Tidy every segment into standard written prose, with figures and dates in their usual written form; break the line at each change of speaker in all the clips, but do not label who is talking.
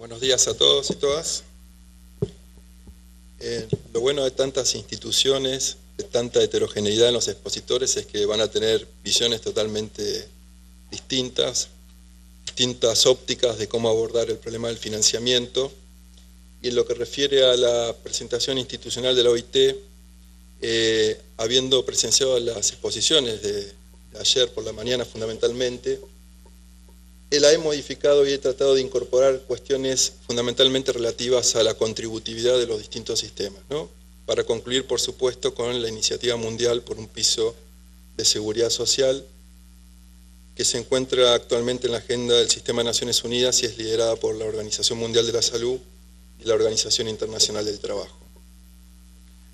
Buenos días a todos y todas. Lo bueno de tantas instituciones, de tanta heterogeneidad en los expositores, es que van a tener visiones totalmente distintas, distintas ópticas de cómo abordar el problema del financiamiento. Y en lo que refiere a la presentación institucional de la OIT, habiendo presenciado las exposiciones de ayer por la mañana fundamentalmente, la he modificado y he tratado de incorporar cuestiones fundamentalmente relativas a la contributividad de los distintos sistemas, ¿no? Para concluir, por supuesto, con la iniciativa mundial por un piso de seguridad social que se encuentra actualmente en la agenda del Sistema de Naciones Unidas y es liderada por la Organización Mundial de la Salud y la Organización Internacional del Trabajo.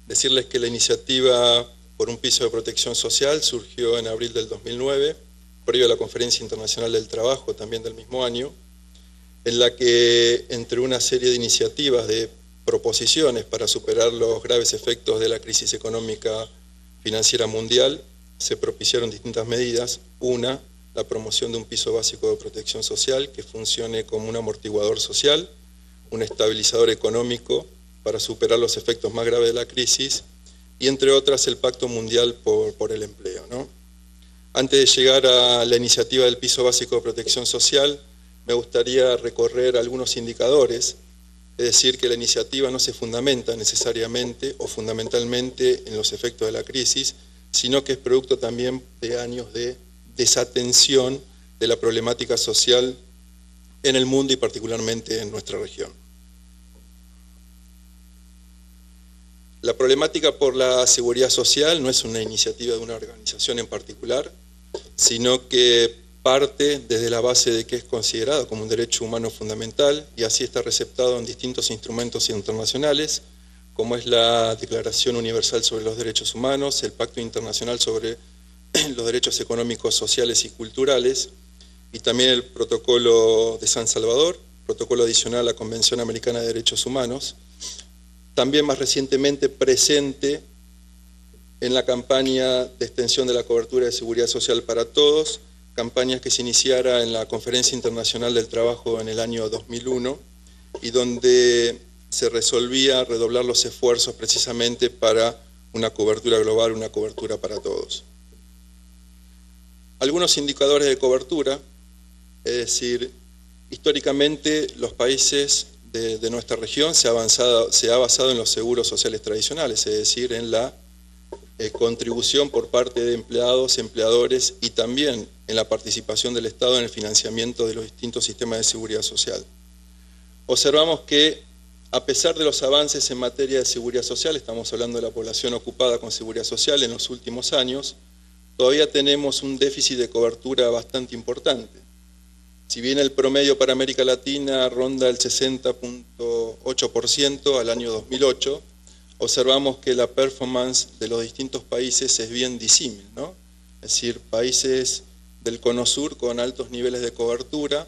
Decirles que la iniciativa por un piso de protección social surgió en abril del 2009, previo a la Conferencia Internacional del Trabajo, también del mismo año, en la que, entre una serie de iniciativas de proposiciones para superar los graves efectos de la crisis económica financiera mundial, se propiciaron distintas medidas. Una, la promoción de un piso básico de protección social que funcione como un amortiguador social, un estabilizador económico para superar los efectos más graves de la crisis, y entre otras el Pacto Mundial por el Empleo, ¿no? Antes de llegar a la iniciativa del piso básico de protección social, me gustaría recorrer algunos indicadores, es decir, que la iniciativa no se fundamenta necesariamente o fundamentalmente en los efectos de la crisis, sino que es producto también de años de desatención de la problemática social en el mundo y particularmente en nuestra región. La problemática por la seguridad social no es una iniciativa de una organización en particular, sino que parte desde la base de que es considerado como un derecho humano fundamental y así está receptado en distintos instrumentos internacionales, como es la Declaración Universal sobre los Derechos Humanos, el Pacto Internacional sobre los Derechos Económicos, Sociales y Culturales, y también el Protocolo de San Salvador, protocolo adicional a la Convención Americana de Derechos Humanos, también más recientemente presente en la campaña de extensión de la cobertura de seguridad social para todos, campaña que se iniciara en la Conferencia Internacional del Trabajo en el año 2001 y donde se resolvía redoblar los esfuerzos precisamente para una cobertura global, una cobertura para todos. Algunos indicadores de cobertura, es decir, históricamente los países de nuestra región se ha basado en los seguros sociales tradicionales, es decir, en la contribución por parte de empleados, empleadores y también en la participación del Estado en el financiamiento de los distintos sistemas de seguridad social. Observamos que a pesar de los avances en materia de seguridad social, estamos hablando de la población ocupada con seguridad social en los últimos años, todavía tenemos un déficit de cobertura bastante importante. Si bien el promedio para América Latina ronda el 60.8% al año 2008, observamos que la performance de los distintos países es bien disímil, ¿no? Es decir, países del Cono Sur con altos niveles de cobertura,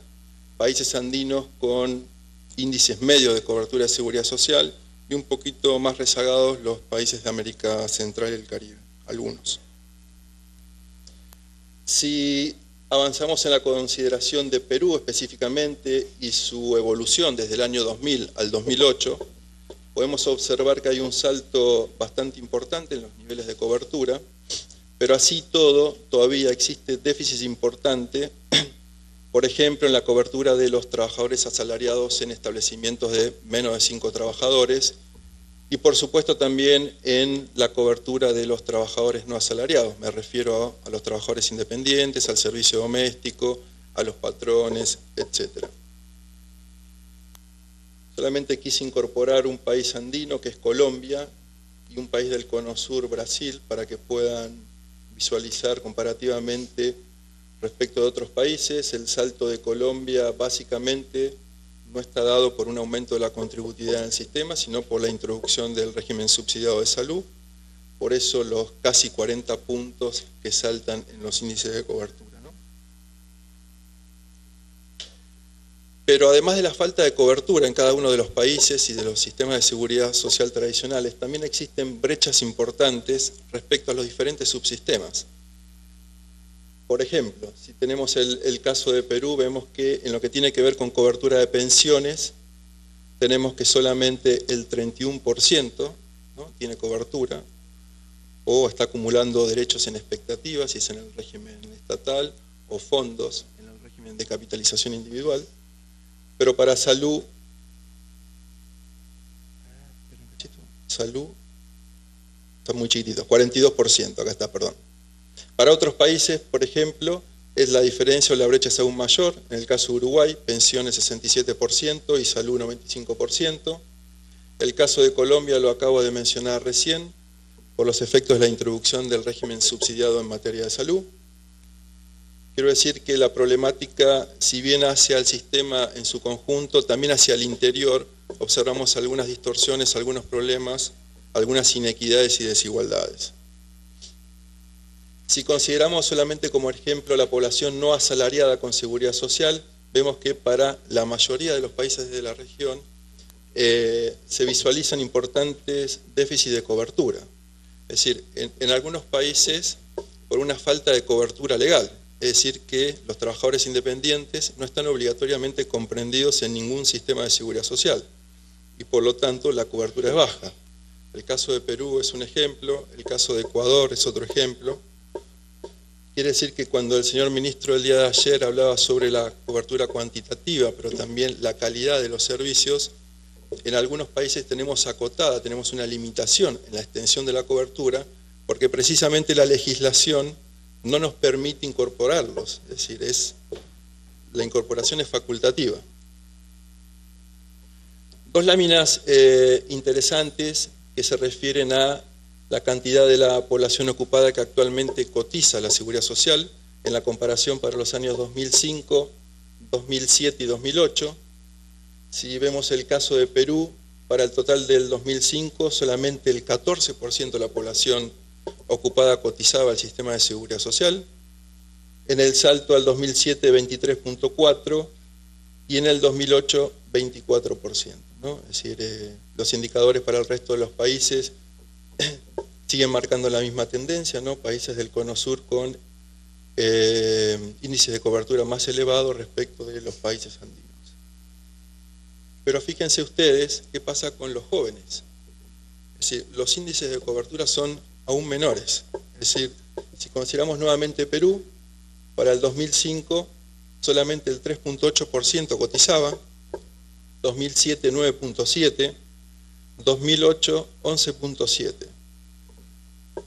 países andinos con índices medios de cobertura de seguridad social y un poquito más rezagados los países de América Central y el Caribe, algunos. Si avanzamos en la consideración de Perú específicamente y su evolución desde el año 2000 al 2008, podemos observar que hay un salto bastante importante en los niveles de cobertura, pero así todo, todavía existe déficit importante, por ejemplo, en la cobertura de los trabajadores asalariados en establecimientos de menos de 5 trabajadores, y por supuesto también en la cobertura de los trabajadores no asalariados. Me refiero a los trabajadores independientes, al servicio doméstico, a los patrones, etc. Solamente quise incorporar un país andino que es Colombia y un país del Cono Sur, Brasil, para que puedan visualizar comparativamente respecto de otros países. El salto de Colombia básicamente no está dado por un aumento de la contributividad en el sistema, sino por la introducción del régimen subsidiado de salud. Por eso los casi 40 puntos que saltan en los índices de cobertura, ¿no? Pero además de la falta de cobertura en cada uno de los países y de los sistemas de seguridad social tradicionales, también existen brechas importantes respecto a los diferentes subsistemas. Por ejemplo, si tenemos el caso de Perú, vemos que en lo que tiene que ver con cobertura de pensiones, tenemos que solamente el 31%, ¿no?, tiene cobertura, o está acumulando derechos en expectativas, si es en el régimen estatal, o fondos en el régimen de capitalización individual. Pero para salud está muy chiquitito, 42%, acá está, perdón. Para otros países, por ejemplo, es la diferencia o la brecha es aún mayor. En el caso de Uruguay, pensiones 67% y salud 95%. El caso de Colombia lo acabo de mencionar recién, por los efectos de la introducción del régimen subsidiado en materia de salud. Quiero decir que la problemática, si bien hacia el sistema en su conjunto, también hacia el interior, observamos algunas distorsiones, algunos problemas, algunas inequidades y desigualdades. Si consideramos solamente como ejemplo la población no asalariada con seguridad social, vemos que para la mayoría de los países de la región se visualizan importantes déficits de cobertura. Es decir, en algunos países por una falta de cobertura legal, es decir, que los trabajadores independientes no están obligatoriamente comprendidos en ningún sistema de seguridad social y por lo tanto la cobertura es baja. El caso de Perú es un ejemplo, el caso de Ecuador es otro ejemplo. Quiere decir que cuando el señor ministro el día de ayer hablaba sobre la cobertura cuantitativa, pero también la calidad de los servicios, en algunos países tenemos acotada, tenemos una limitación en la extensión de la cobertura, porque precisamente la legislación no nos permite incorporarlos, es decir, la incorporación es facultativa. Dos láminas interesantes que se refieren a la cantidad de la población ocupada que actualmente cotiza a la Seguridad Social en la comparación para los años 2005, 2007 y 2008. Si vemos el caso de Perú, para el total del 2005 solamente el 14% de la población ocupada cotizaba al sistema de seguridad social, en el salto al 2007 23.4% y en el 2008 24%, ¿no? Es decir, los indicadores para el resto de los países siguen marcando la misma tendencia, ¿no? Países del Cono Sur con índices de cobertura más elevados respecto de los países andinos. Pero fíjense ustedes qué pasa con los jóvenes. Es decir, los índices de cobertura son aún menores. Es decir, si consideramos nuevamente Perú, para el 2005 solamente el 3.8% cotizaba, 2007 9.7%, 2008 11.7%.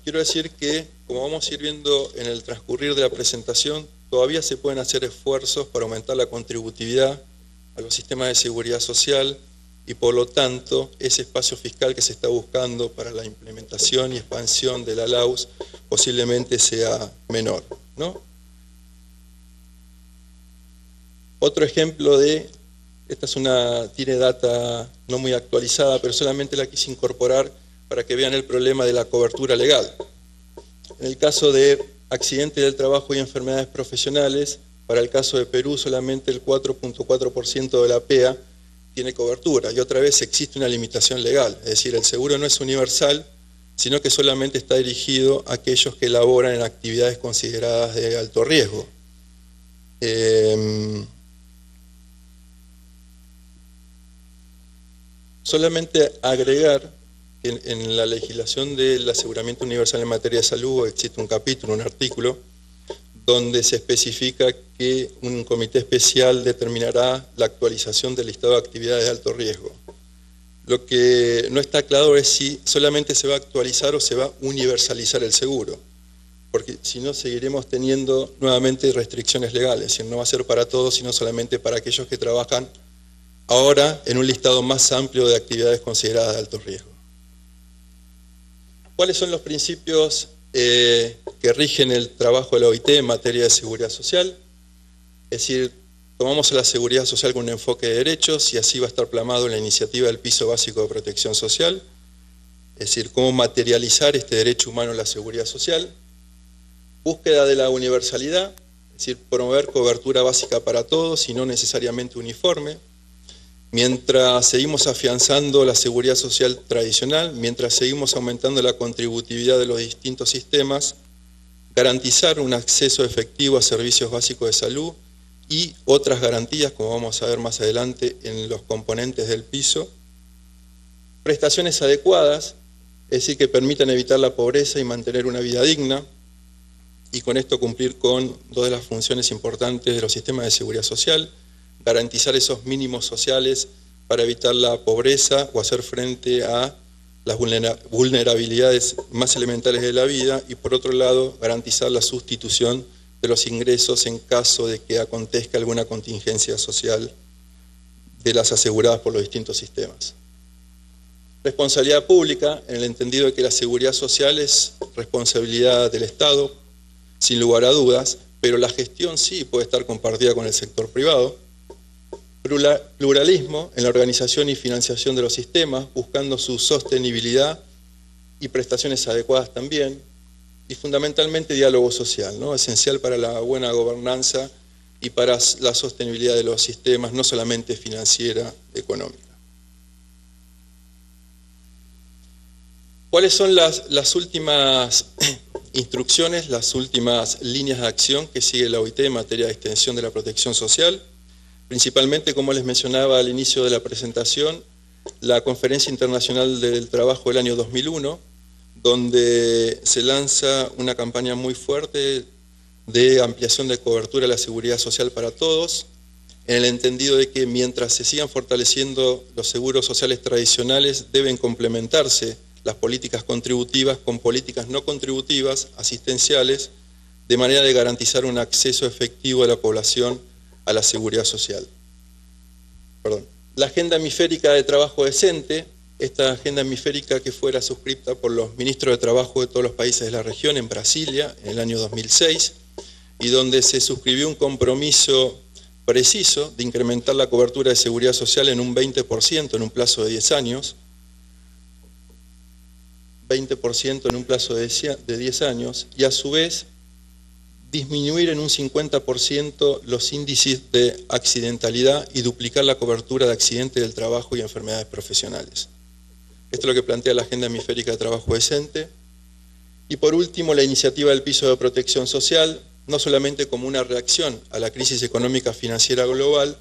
Quiero decir que, como vamos a ir viendo en el transcurrir de la presentación, todavía se pueden hacer esfuerzos para aumentar la contributividad a los sistemas de seguridad social y por lo tanto ese espacio fiscal que se está buscando para la implementación y expansión de la LAUS posiblemente sea menor, ¿no? Otro ejemplo tiene data no muy actualizada, pero solamente la quise incorporar para que vean el problema de la cobertura legal. En el caso de accidentes del trabajo y enfermedades profesionales, para el caso de Perú solamente el 4.4% de la PEA tiene cobertura y otra vez existe una limitación legal, es decir, el seguro no es universal, sino que solamente está dirigido a aquellos que laboran en actividades consideradas de alto riesgo. Solamente agregar que en la legislación del aseguramiento universal en materia de salud existe un capítulo, un artículo, donde se especifica que un comité especial determinará la actualización del listado de actividades de alto riesgo. Lo que no está claro es si solamente se va a actualizar o se va a universalizar el seguro, porque si no seguiremos teniendo nuevamente restricciones legales, es decir, no va a ser para todos, sino solamente para aquellos que trabajan ahora en un listado más amplio de actividades consideradas de alto riesgo. ¿Cuáles son los principios que rigen el trabajo de la OIT en materia de seguridad social? Es decir, tomamos a la seguridad social con un enfoque de derechos y así va a estar plasmado en la iniciativa del Piso Básico de Protección Social, es decir, cómo materializar este derecho humano a la seguridad social. Búsqueda de la universalidad, es decir, promover cobertura básica para todos y no necesariamente uniforme. Mientras seguimos afianzando la seguridad social tradicional, mientras seguimos aumentando la contributividad de los distintos sistemas, garantizar un acceso efectivo a servicios básicos de salud y otras garantías, como vamos a ver más adelante en los componentes del piso. Prestaciones adecuadas, es decir, que permitan evitar la pobreza y mantener una vida digna, y con esto cumplir con dos de las funciones importantes de los sistemas de seguridad social: garantizar esos mínimos sociales para evitar la pobreza o hacer frente a las vulnerabilidades más elementales de la vida, y por otro lado, garantizar la sustitución de los ingresos en caso de que acontezca alguna contingencia social de las aseguradas por los distintos sistemas. Responsabilidad pública, en el entendido de que la seguridad social es responsabilidad del Estado, sin lugar a dudas, pero la gestión sí puede estar compartida con el sector privado. Pluralismo en la organización y financiación de los sistemas, buscando su sostenibilidad y prestaciones adecuadas también. Y fundamentalmente diálogo social, ¿no? Esencial para la buena gobernanza y para la sostenibilidad de los sistemas, no solamente financiera, económica. ¿Cuáles son las últimas instrucciones, las últimas líneas de acción que sigue la OIT en materia de extensión de la protección social? Principalmente, como les mencionaba al inicio de la presentación, la Conferencia Internacional del Trabajo del año 2001, donde se lanza una campaña muy fuerte de ampliación de cobertura de la seguridad social para todos, en el entendido de que mientras se sigan fortaleciendo los seguros sociales tradicionales, deben complementarse las políticas contributivas con políticas no contributivas, asistenciales, de manera de garantizar un acceso efectivo de la población a la seguridad social. La Agenda Hemisférica de Trabajo Decente, esta agenda hemisférica que fuera suscrita por los ministros de Trabajo de todos los países de la región en Brasilia en el año 2006, y donde se suscribió un compromiso preciso de incrementar la cobertura de seguridad social en un 20% en un plazo de 10 años, 20% en un plazo de 10 años, y a su vez disminuir en un 50% los índices de accidentalidad y duplicar la cobertura de accidentes del trabajo y enfermedades profesionales. Esto es lo que plantea la Agenda Hemisférica de Trabajo Decente. Y por último, la iniciativa del piso de protección social, no solamente como una reacción a la crisis económica financiera global,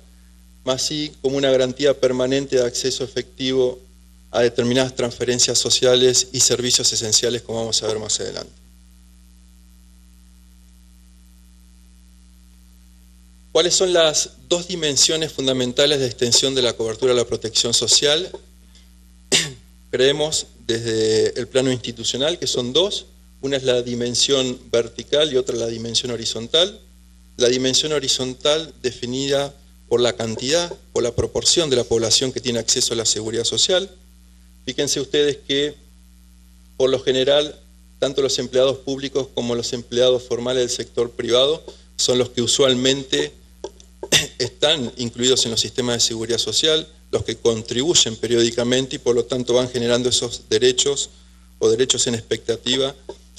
más sí como una garantía permanente de acceso efectivo a determinadas transferencias sociales y servicios esenciales, como vamos a ver más adelante. ¿Cuáles son las dos dimensiones fundamentales de extensión de la cobertura de la protección social? Creemos desde el plano institucional que son dos. Una es la dimensión vertical y otra la dimensión horizontal. La dimensión horizontal definida por la cantidad, por la proporción de la población que tiene acceso a la seguridad social. Fíjense ustedes que, por lo general, tanto los empleados públicos como los empleados formales del sector privado son los que usualmente están incluidos en los sistemas de seguridad social, los que contribuyen periódicamente y por lo tanto van generando esos derechos o derechos en expectativa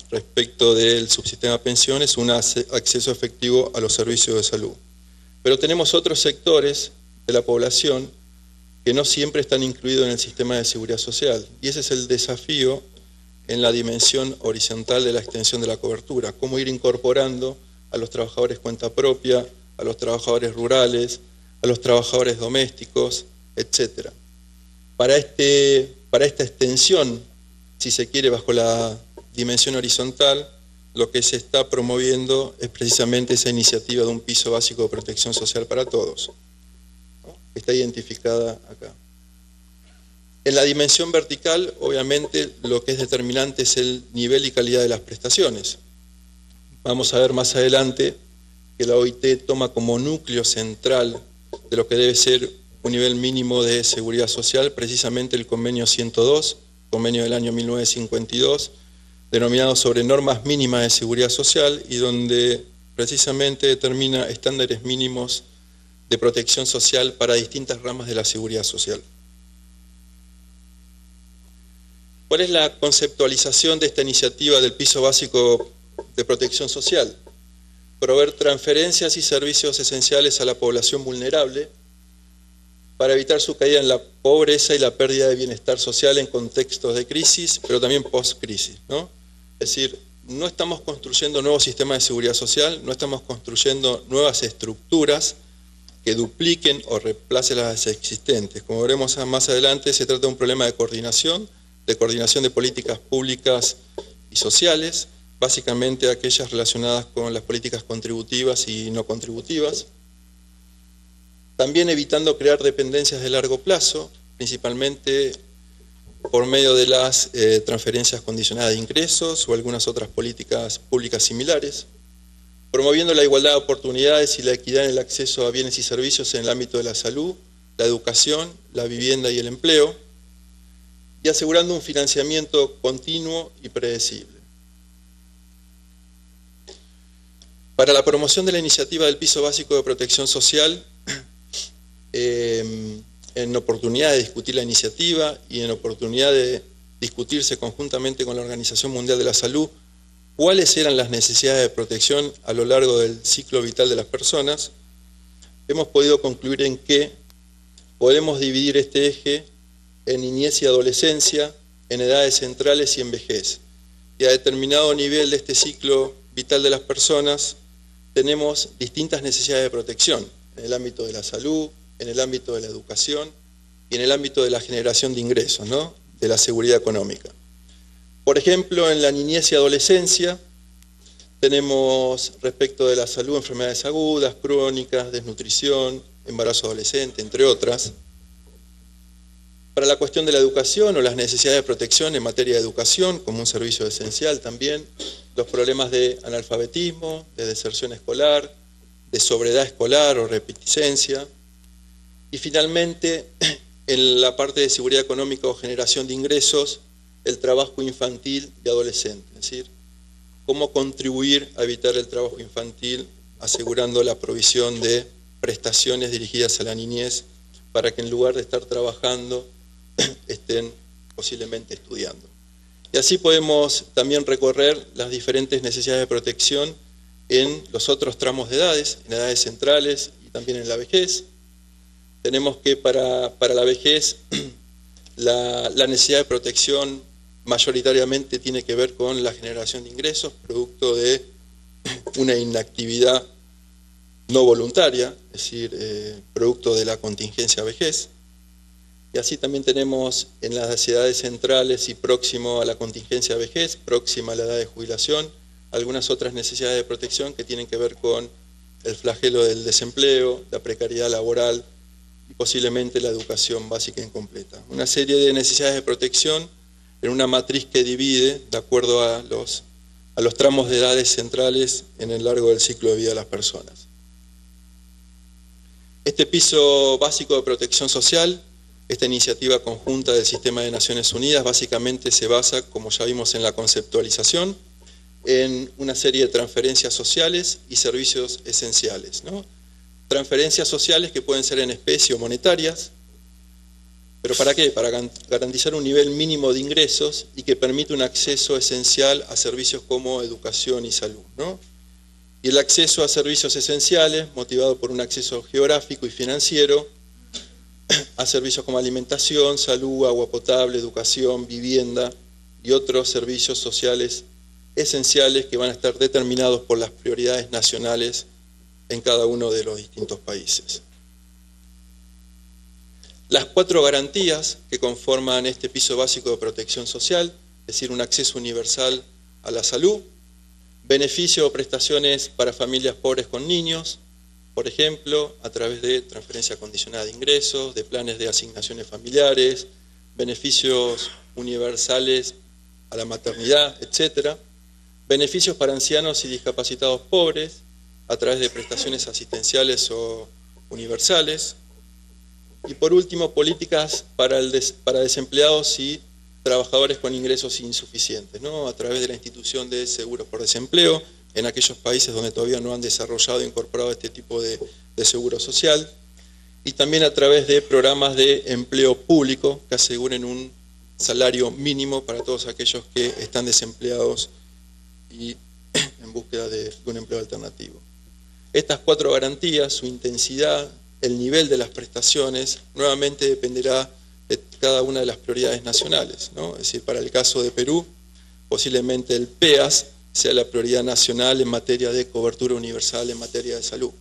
respecto del subsistema de pensiones, un acceso efectivo a los servicios de salud. Pero tenemos otros sectores de la población que no siempre están incluidos en el sistema de seguridad social, y ese es el desafío en la dimensión horizontal de la extensión de la cobertura, cómo ir incorporando a los trabajadores cuenta propia, a los trabajadores rurales, a los trabajadores domésticos, etc. Para esta extensión, si se quiere, bajo la dimensión horizontal, lo que se está promoviendo es precisamente esa iniciativa de un piso básico de protección social para todos. Está identificada acá. En la dimensión vertical, obviamente, lo que es determinante es el nivel y calidad de las prestaciones. Vamos a ver más adelante que la OIT toma como núcleo central de lo que debe ser un nivel mínimo de seguridad social, precisamente el convenio 102, convenio del año 1952, denominado sobre normas mínimas de seguridad social, y donde precisamente determina estándares mínimos de protección social para distintas ramas de la seguridad social. ¿Cuál es la conceptualización de esta iniciativa del piso básico de protección social? Proveer transferencias y servicios esenciales a la población vulnerable para evitar su caída en la pobreza y la pérdida de bienestar social en contextos de crisis, pero también post-crisis, ¿no? Es decir, no estamos construyendo nuevos sistemas de seguridad social, no estamos construyendo nuevas estructuras que dupliquen o reemplacen las existentes. Como veremos más adelante, se trata de un problema de coordinación de políticas públicas y sociales, básicamente aquellas relacionadas con las políticas contributivas y no contributivas. También evitando crear dependencias de largo plazo, principalmente por medio de las transferencias condicionadas de ingresos o algunas otras políticas públicas similares, promoviendo la igualdad de oportunidades y la equidad en el acceso a bienes y servicios en el ámbito de la salud, la educación, la vivienda y el empleo, y asegurando un financiamiento continuo y predecible. Para la promoción de la iniciativa del piso básico de protección social, en oportunidad de discutir la iniciativa y en oportunidad de discutirse conjuntamente con la Organización Mundial de la Salud cuáles eran las necesidades de protección a lo largo del ciclo vital de las personas, hemos podido concluir en que podemos dividir este eje en niñez y adolescencia, en edades centrales y en vejez. Y a determinado nivel de este ciclo vital de las personas tenemos distintas necesidades de protección, en el ámbito de la salud, en el ámbito de la educación y en el ámbito de la generación de ingresos, ¿no? De la seguridad económica. Por ejemplo, en la niñez y adolescencia tenemos respecto de la salud enfermedades agudas, crónicas, desnutrición, embarazo adolescente, entre otras. Para la cuestión de la educación o las necesidades de protección en materia de educación, como un servicio esencial también, los problemas de analfabetismo, de deserción escolar, de sobriedad escolar o repeticencia. Y finalmente, en la parte de seguridad económica o generación de ingresos, el trabajo infantil y adolescente, es decir, cómo contribuir a evitar el trabajo infantil, asegurando la provisión de prestaciones dirigidas a la niñez para que en lugar de estar trabajando, estén posiblemente estudiando. Y así podemos también recorrer las diferentes necesidades de protección en los otros tramos de edades, en edades centrales y también en la vejez. Tenemos que para la vejez la necesidad de protección mayoritariamente tiene que ver con la generación de ingresos, producto de una inactividad no voluntaria, es decir, producto de la contingencia vejez. Y así también tenemos en las edades centrales y próximo a la contingencia vejez, próxima a la edad de jubilación, algunas otras necesidades de protección que tienen que ver con el flagelo del desempleo, la precariedad laboral y posiblemente la educación básica incompleta. Una serie de necesidades de protección en una matriz que divide de acuerdo a los tramos de edades centrales en el largo del ciclo de vida de las personas. Este piso básico de protección social, esta iniciativa conjunta del Sistema de Naciones Unidas, básicamente se basa, como ya vimos en la conceptualización, en una serie de transferencias sociales y servicios esenciales, ¿no? Transferencias sociales que pueden ser en especie o monetarias, ¿pero para qué? Para garantizar un nivel mínimo de ingresos y que permite un acceso esencial a servicios como educación y salud, ¿no? Y el acceso a servicios esenciales, motivado por un acceso geográfico y financiero, a servicios como alimentación, salud, agua potable, educación, vivienda y otros servicios sociales esenciales que van a estar determinados por las prioridades nacionales en cada uno de los distintos países. Las 4 garantías que conforman este piso básico de protección social, es decir, un acceso universal a la salud, beneficios o prestaciones para familias pobres con niños, por ejemplo, a través de transferencia condicionada de ingresos, de planes de asignaciones familiares, beneficios universales a la maternidad, etc. Beneficios para ancianos y discapacitados pobres, a través de prestaciones asistenciales o universales. Y por último, políticas para desempleados y trabajadores con ingresos insuficientes, ¿no? A través de la institución de seguros por desempleo, en aquellos países donde todavía no han desarrollado e incorporado este tipo de seguro social, y también a través de programas de empleo público que aseguren un salario mínimo para todos aquellos que están desempleados y en búsqueda de un empleo alternativo. Estas 4 garantías, su intensidad, el nivel de las prestaciones, nuevamente dependerá de cada una de las prioridades nacionales, ¿no? Es decir, para el caso de Perú, posiblemente el PEAS sea la prioridad nacional en materia de cobertura universal en materia de salud.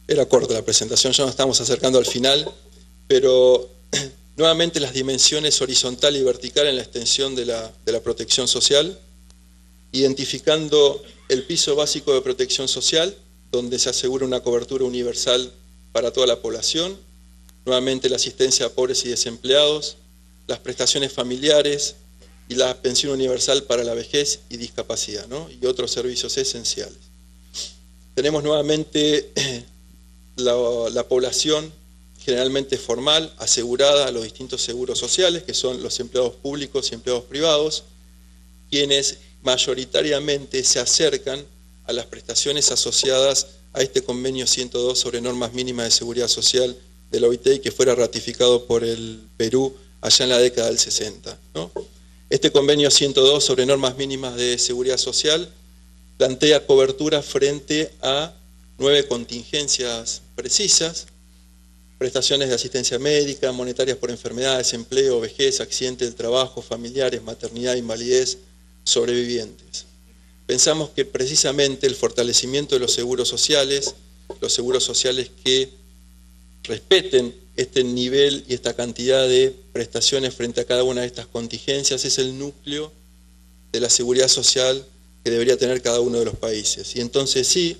Era corta la presentación, ya nos estamos acercando al final, pero nuevamente las dimensiones horizontal y vertical en la extensión de la protección social, identificando el piso básico de protección social, donde se asegura una cobertura universal para toda la población, nuevamente la asistencia a pobres y desempleados, las prestaciones familiares y la pensión universal para la vejez y discapacidad, ¿no? Y otros servicios esenciales. Tenemos nuevamente la población generalmente formal, asegurada a los distintos seguros sociales, que son los empleados públicos y empleados privados, quienes mayoritariamente se acercan a las prestaciones asociadas a este convenio 102 sobre normas mínimas de seguridad social de la OIT, que fuera ratificado por el Perú allá en la década del 60, ¿no? Este convenio 102 sobre normas mínimas de seguridad social plantea cobertura frente a 9 contingencias precisas: prestaciones de asistencia médica, monetarias por enfermedades, empleo, vejez, accidente del trabajo, familiares, maternidad, invalidez, sobrevivientes. Pensamos que precisamente el fortalecimiento de los seguros sociales que respeten este nivel y esta cantidad de prestaciones frente a cada una de estas contingencias, es el núcleo de la seguridad social que debería tener cada uno de los países. Y entonces sí,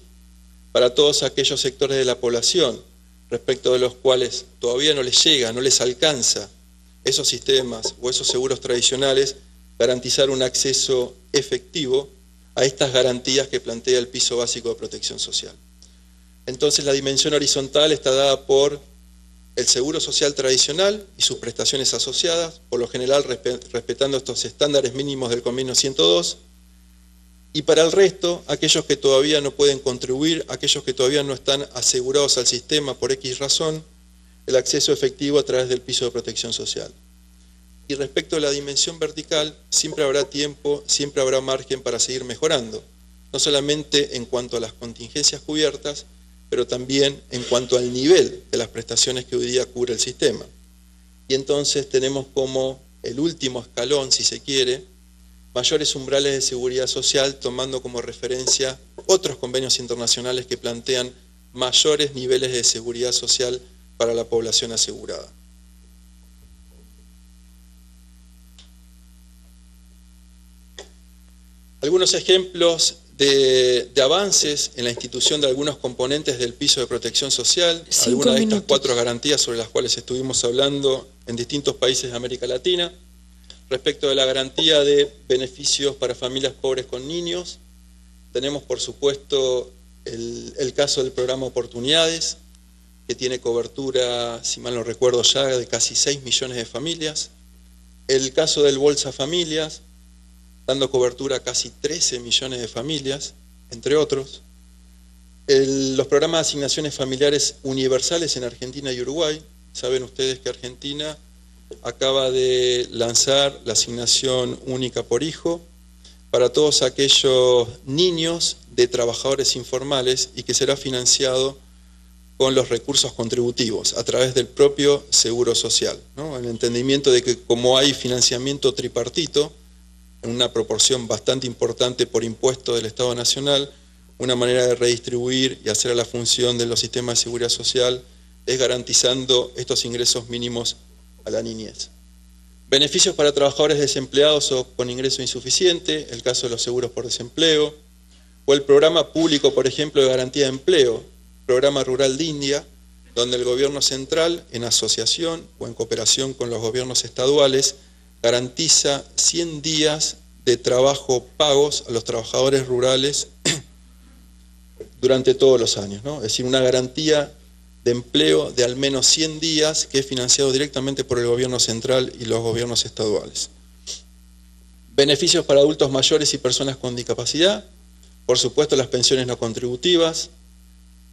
para todos aquellos sectores de la población respecto de los cuales todavía no les llega, no les alcanza esos sistemas o esos seguros tradicionales, garantizar un acceso efectivo a estas garantías que plantea el piso básico de protección social. Entonces la dimensión horizontal está dada por el seguro social tradicional y sus prestaciones asociadas, por lo general respetando estos estándares mínimos del convenio 102, y para el resto, aquellos que todavía no pueden contribuir, aquellos que todavía no están asegurados al sistema por X razón, el acceso efectivo a través del piso de protección social. Y respecto a la dimensión vertical, siempre habrá tiempo, siempre habrá margen para seguir mejorando, no solamente en cuanto a las contingencias cubiertas, pero también en cuanto al nivel de las prestaciones que hoy día cubre el sistema. Y entonces tenemos como el último escalón, si se quiere, mayores umbrales de seguridad social, tomando como referencia otros convenios internacionales que plantean mayores niveles de seguridad social para la población asegurada. Algunos ejemplos de avances en la institución de algunos componentes del piso de protección social, algunas de estas 4 garantías sobre las cuales estuvimos hablando en distintos países de América Latina. Respecto de la garantía de beneficios para familias pobres con niños, tenemos por supuesto el caso del programa Oportunidades, que tiene cobertura, si mal no recuerdo ya, de casi 6 millones de familias. El caso del Bolsa Familias, dando cobertura a casi 13 millones de familias, entre otros. Los programas de asignaciones familiares universales en Argentina y Uruguay. Saben ustedes que Argentina acaba de lanzar la asignación única por hijo para todos aquellos niños de trabajadores informales y que será financiado con los recursos contributivos a través del propio Seguro Social, ¿no? El entendimiento de que como hay financiamiento tripartito, en una proporción bastante importante por impuesto del Estado Nacional, una manera de redistribuir y hacer a la función de los sistemas de seguridad social es garantizando estos ingresos mínimos a la niñez. Beneficios para trabajadores desempleados o con ingreso insuficiente, el caso de los seguros por desempleo, o el programa público, por ejemplo, de garantía de empleo, programa rural de India, donde el gobierno central, en asociación o en cooperación con los gobiernos estaduales, garantiza 100 días de trabajo pagos a los trabajadores rurales durante todos los años, ¿no? Es decir, una garantía de empleo de al menos 100 días que es financiado directamente por el gobierno central y los gobiernos estaduales. Beneficios para adultos mayores y personas con discapacidad, por supuesto las pensiones no contributivas,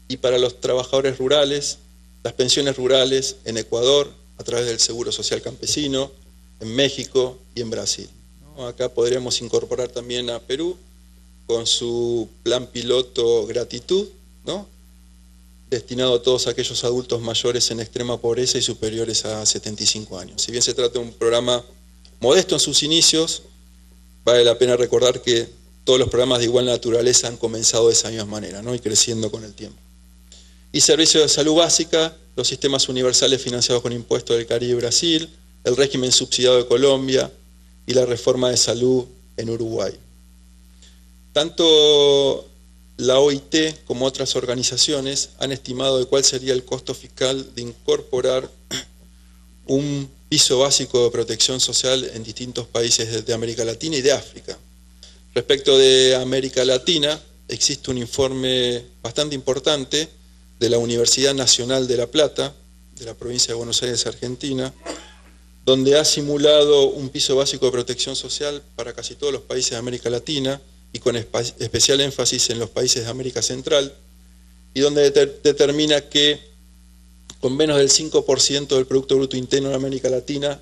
y para los trabajadores rurales, las pensiones rurales en Ecuador a través del Seguro Social Campesino, en México y en Brasil, ¿no? Acá podríamos incorporar también a Perú con su plan piloto Gratitud, ¿no? destinado a todos aquellos adultos mayores en extrema pobreza y superiores a 75 años. Si bien se trata de un programa modesto en sus inicios, vale la pena recordar que todos los programas de igual naturaleza han comenzado de esa misma manera, ¿no? Y creciendo con el tiempo. Y servicios de salud básica, los sistemas universales financiados con impuestos del Caribe y Brasil, el régimen subsidiado de Colombia y la reforma de salud en Uruguay. Tanto la OIT como otras organizaciones han estimado de cuál sería el costo fiscal de incorporar un piso básico de protección social en distintos países de América Latina y de África. Respecto de América Latina, existe un informe bastante importante de la Universidad Nacional de La Plata, de la provincia de Buenos Aires, Argentina, donde ha simulado un piso básico de protección social para casi todos los países de América Latina y con especial énfasis en los países de América Central, y donde determina que con menos del 5% del Producto Bruto Interno de América Latina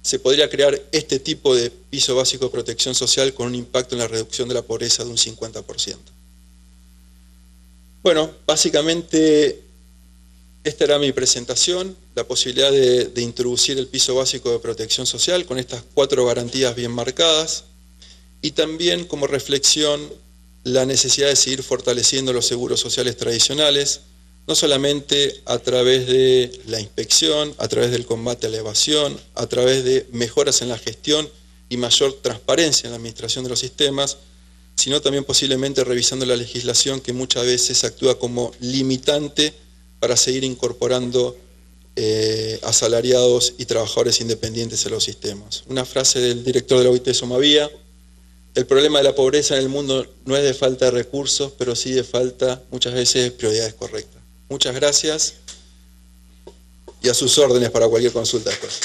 se podría crear este tipo de piso básico de protección social con un impacto en la reducción de la pobreza de un 50%. Bueno, básicamente esta era mi presentación, la posibilidad de introducir el piso básico de protección social con estas 4 garantías bien marcadas, y también como reflexión la necesidad de seguir fortaleciendo los seguros sociales tradicionales, no solamente a través de la inspección, a través del combate a la evasión, a través de mejoras en la gestión y mayor transparencia en la administración de los sistemas, sino también posiblemente revisando la legislación que muchas veces actúa como limitante para seguir incorporando asalariados y trabajadores independientes a los sistemas. Una frase del director de la OIT, Somavia: el problema de la pobreza en el mundo no es de falta de recursos, pero sí de falta muchas veces de prioridades correctas. Muchas gracias y a sus órdenes para cualquier consulta después.